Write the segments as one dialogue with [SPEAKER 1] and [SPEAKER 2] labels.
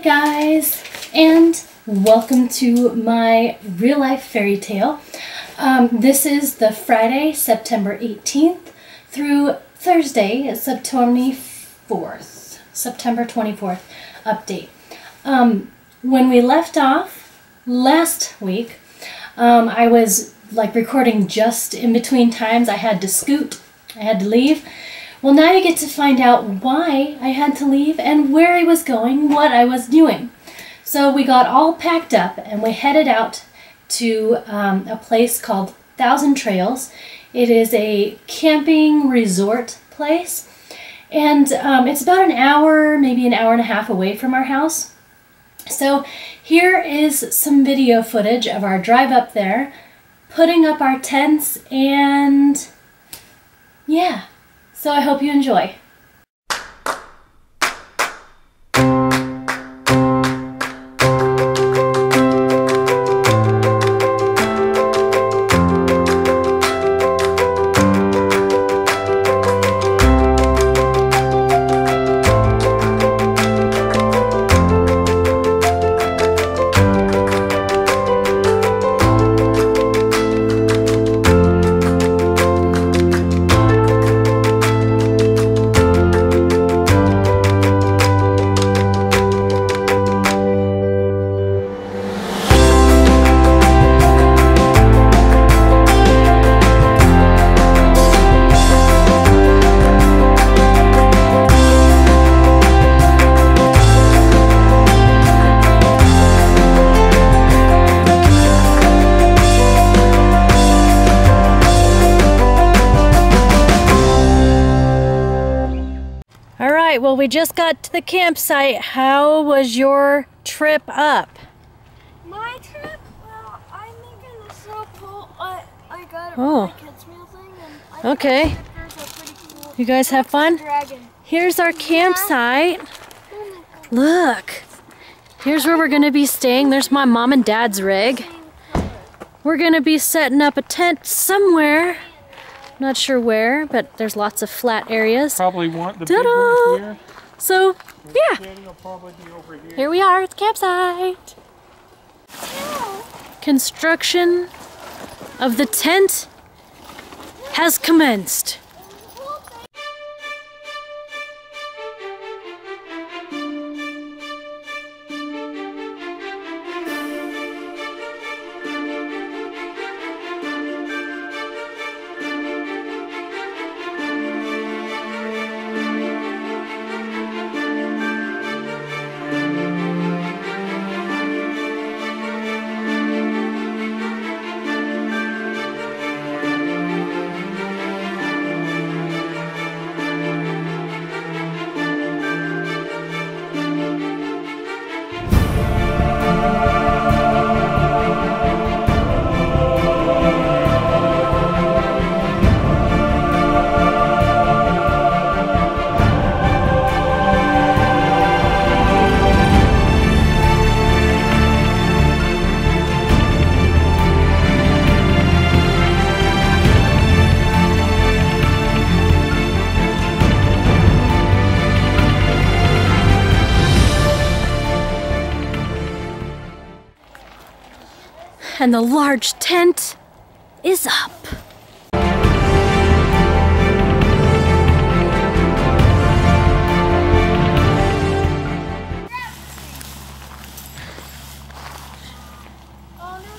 [SPEAKER 1] guys, and welcome to my real life fairy tale. This is the Friday, September 18th through Thursday, September 24th update. When we left off last week, I was like recording just in between times. I had to scoot, I had to leave. Well, now you get to find out why I had to leave and where I was going, what I was doing. So we got all packed up and we headed out to a place called Thousand Trails. It is a camping resort place, and it's about an hour, maybe an hour and a half away from our house. So here is some video footage of our drive up there, putting up our tents, and yeah. So I hope you enjoy. Well, we just got to the campsite. How was your trip up?
[SPEAKER 2] My trip? Well, I'm making this so cool. I got it
[SPEAKER 1] Oh.
[SPEAKER 2] for my kids meal thing, and I
[SPEAKER 1] Okay.
[SPEAKER 2] think the stickers are pretty cool.
[SPEAKER 1] You guys have fun? Here's our campsite. Look. Here's where we're going to be staying. There's my mom and dad's rig. We're going to be setting up a tent somewhere. Not sure where, but there's lots of flat areas.
[SPEAKER 3] Probably want the big ones here.
[SPEAKER 1] So, yeah.
[SPEAKER 3] Will probably be over here.
[SPEAKER 1] Here we are at the campsite. Construction of the tent has commenced. And the large tent is up.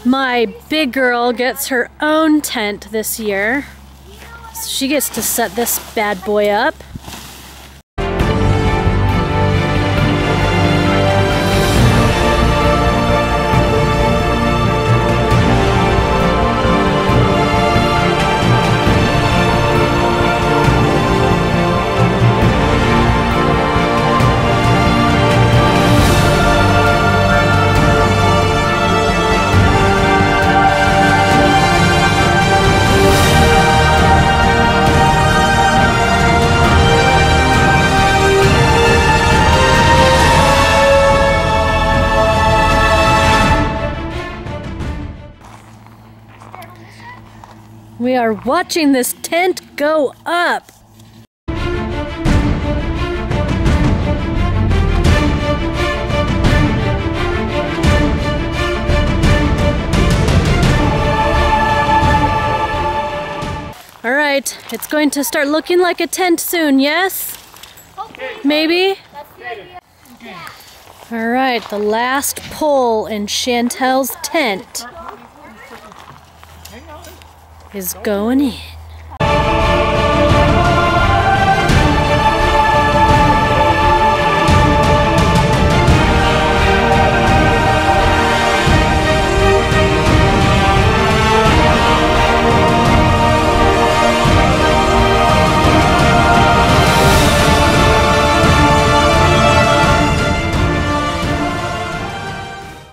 [SPEAKER 1] My big girl gets her own tent this year. She gets to set this bad boy up. We are watching this tent go up. right, it's going to start looking like a tent soon, yes? Maybe?
[SPEAKER 2] That's the idea. Yeah.
[SPEAKER 1] All right, the last pull in Chantel's tent is going in.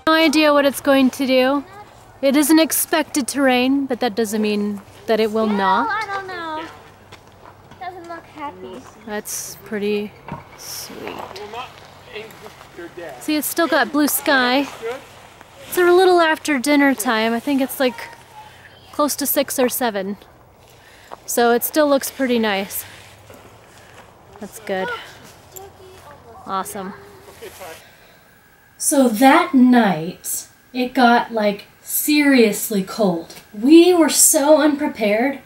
[SPEAKER 1] No idea what it's going to do. It isn't expected to rain, but that doesn't mean that it will
[SPEAKER 2] Well,
[SPEAKER 1] not.
[SPEAKER 2] I don't know. Doesn't look happy.
[SPEAKER 1] That's pretty sweet. See, it's still got blue sky. It's a little after dinner time. I think it's like close to 6 or 7. So it still looks pretty nice. That's good. Awesome. So that night, it got like seriously cold. We were so unprepared.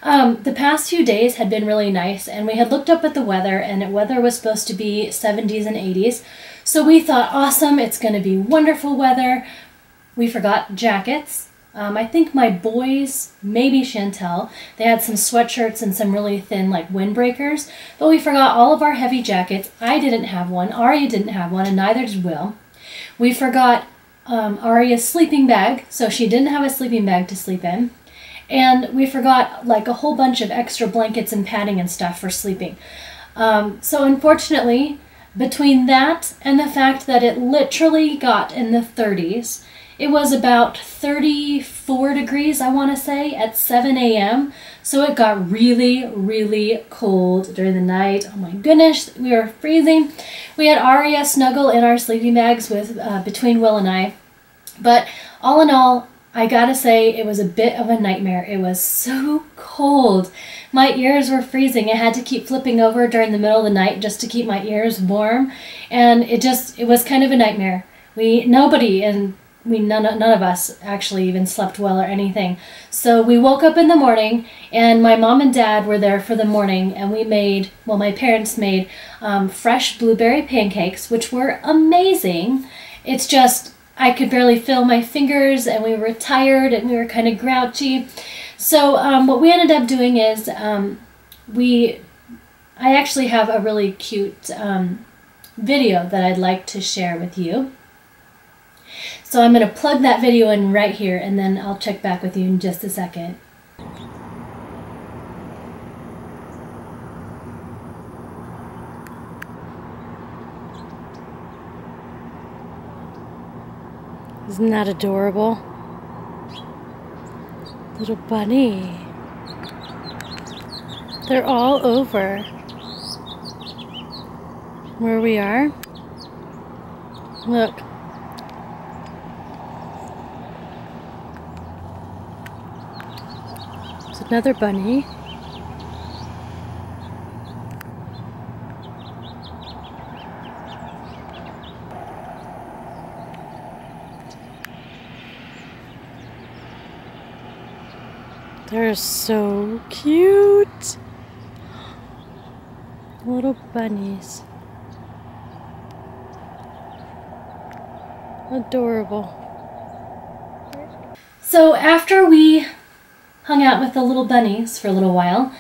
[SPEAKER 1] The past few days had been really nice, and we had looked up at the weather, and the weather was supposed to be 70s and 80s. So we thought, awesome, it's going to be wonderful weather. We forgot jackets. I think my boys, maybe Chantel, they had some sweatshirts and some really thin like windbreakers, but we forgot all of our heavy jackets. I didn't have one, Aria didn't have one, and neither did Will. We forgot Aria's sleeping bag, so she didn't have a sleeping bag to sleep in. And we forgot like a whole bunch of extra blankets and padding and stuff for sleeping. So unfortunately, between that and the fact that it literally got in the 30s, it was about 34 degrees, I want to say, at 7 a.m. So it got really, really cold during the night. Oh my goodness, we were freezing. We had Aria snuggle in our sleeping bags with between Will and I. But all in all, I gotta say, it was a bit of a nightmare. It was so cold. My ears were freezing. I had to keep flipping over during the middle of the night just to keep my ears warm. And it was kind of a nightmare. None of us actually even slept well or anything. So we woke up in the morning, and my mom and dad were there for the morning, and my parents made fresh blueberry pancakes, which were amazing. It's just, I could barely feel my fingers, and we were tired, and we were kind of grouchy. So what we ended up doing is I actually have a really cute video that I'd like to share with you. So I'm going to plug that video in right here, and then I'll check back with you in just a second. Isn't that adorable? Little bunny. They're all over where we are. Look. There's another bunny. They're so cute. Little bunnies. Adorable. So after we hung out with the little bunnies for a little while,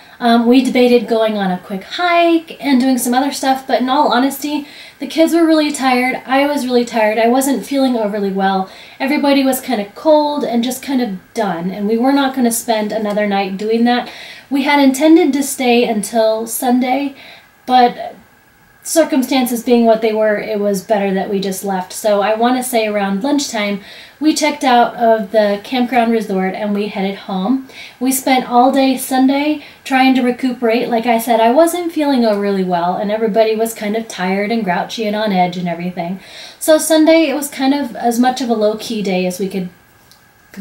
[SPEAKER 1] we debated going on a quick hike and doing some other stuff, but in all honesty, the kids were really tired. I was really tired. I wasn't feeling overly well. Everybody was kind of cold and just kind of done, and we were not going to spend another night doing that. We had intended to stay until Sunday, but circumstances being what they were, it was better that we just left. So I want to say around lunchtime, we checked out of the campground resort and we headed home. We spent all day Sunday trying to recuperate. Like I said, I wasn't feeling really well, and everybody was kind of tired and grouchy and on edge and everything. So Sunday, it was kind of as much of a low-key day as we could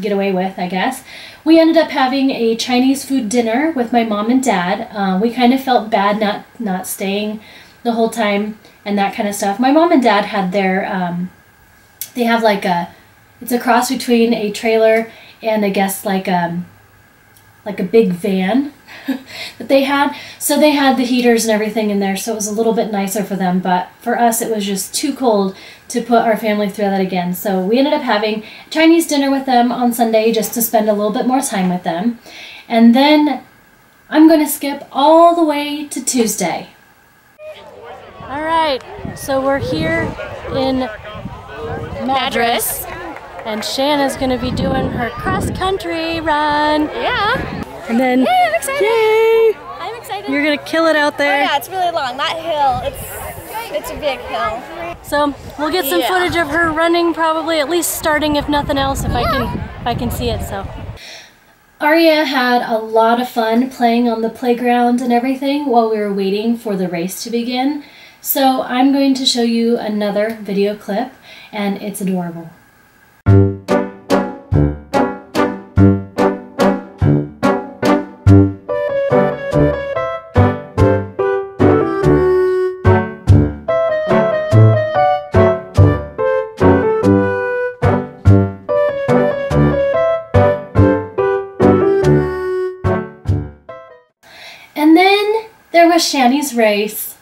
[SPEAKER 1] get away with, I guess. We ended up having a Chinese food dinner with my mom and dad. We kind of felt bad not staying the whole time and that kind of stuff. My mom and dad had their, they have like it's a cross between a trailer and I guess like like a big van that they had. So they had the heaters and everything in there, so it was a little bit nicer for them. But for us, it was just too cold to put our family through that again. So we ended up having Chinese dinner with them on Sunday just to spend a little bit more time with them. And then I'm going to skip all the way to Tuesday. All right, so we're here in Madras, and Shanna's going to be doing her cross-country run.
[SPEAKER 2] Yeah.
[SPEAKER 1] And then,
[SPEAKER 2] Yay, I'm excited.
[SPEAKER 1] Yay!
[SPEAKER 2] I'm excited.
[SPEAKER 1] You're going to kill it out there.
[SPEAKER 2] Oh, yeah, it's really long. That hill, it's a big hill.
[SPEAKER 1] So we'll get some footage of her running, probably at least starting, if nothing else, if I can see it. So Arya had a lot of fun playing on the playground and everything while we were waiting for the race to begin. So I'm going to show you another video clip, and it's adorable. And then there was Shani's race.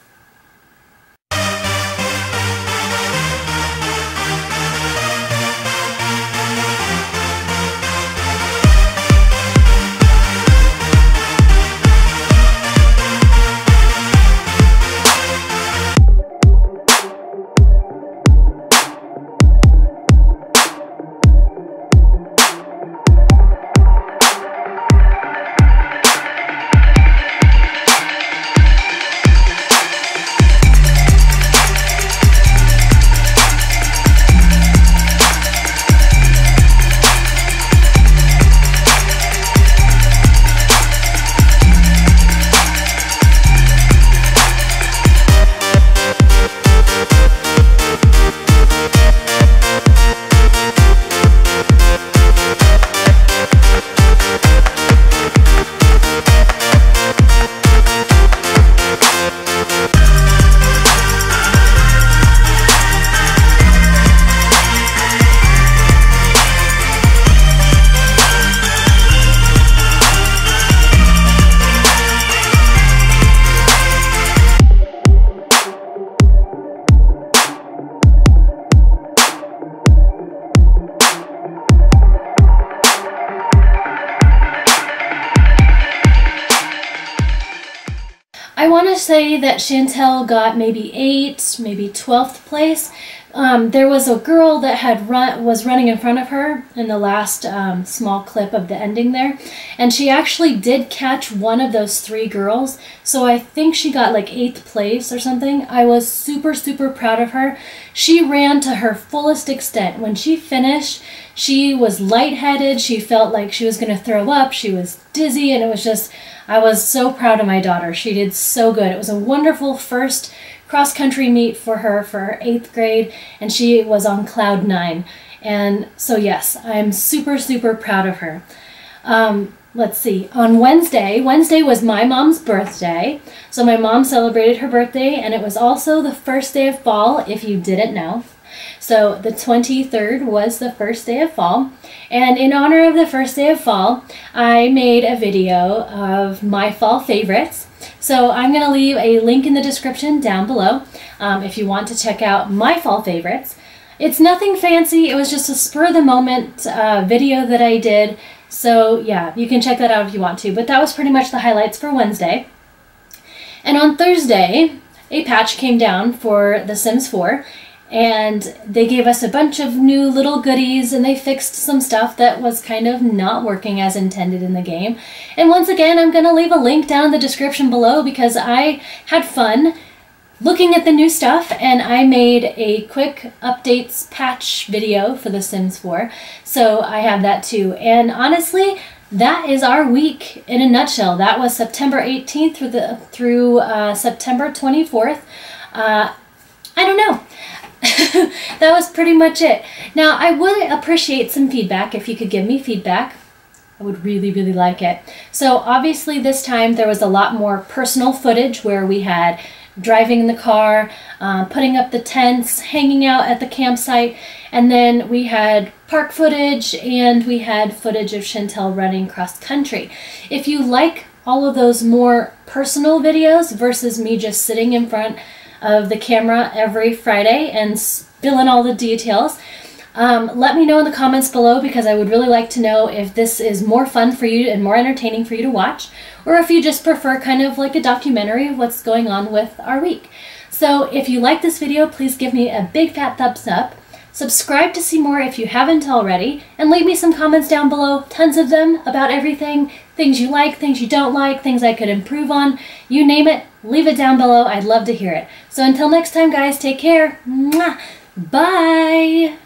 [SPEAKER 1] I want to say that Chantel got maybe 8th, maybe 12th place. There was a girl that was running in front of her in the last small clip of the ending there, and she actually did catch one of those 3 girls, so I think she got like 8th place or something. I was super, super proud of her. She ran to her fullest extent. When she finished, she was lightheaded, she felt like she was going to throw up, she was dizzy, and it was just, I was so proud of my daughter. She did so good. It was a wonderful first cross-country meet for her for 8th grade, and she was on cloud 9. And so yes, I'm super, super proud of her. Let's see, on Wednesday was my mom's birthday. So my mom celebrated her birthday, and it was also the first day of fall, if you didn't know. So the 23rd was the first day of fall, and in honor of the first day of fall, I made a video of my fall favorites. So I'm going to leave a link in the description down below if you want to check out my fall favorites. It's nothing fancy, it was just a spur-of-the-moment video that I did, so yeah, you can check that out if you want to, but that was pretty much the highlights for Wednesday. And on Thursday, a patch came down for The Sims 4, and they gave us a bunch of new little goodies, and they fixed some stuff that was kind of not working as intended in the game. And once again, I'm going to leave a link down in the description below because I had fun looking at the new stuff, and I made a quick updates patch video for The Sims 4, so I have that too. And honestly, that is our week in a nutshell. That was September 18th through September 24th. I don't know. That was pretty much it. Now, I would appreciate some feedback. If you could give me feedback, I would really, really like it. So obviously this time there was a lot more personal footage where we had driving in the car, putting up the tents, hanging out at the campsite, and then we had park footage and we had footage of Chantel running cross country. If you like all of those more personal videos versus me just sitting in front of the camera every Friday and spilling all the details, let me know in the comments below, because I would really like to know if this is more fun for you and more entertaining for you to watch, or if you just prefer kind of like a documentary of what's going on with our week. So if you like this video, please give me a big fat thumbs up. Subscribe to see more if you haven't already, and leave me some comments down below, tons of them, about everything, things you like, things you don't like, things I could improve on, you name it, leave it down below. I'd love to hear it. So until next time, guys, take care. Mwah! Bye!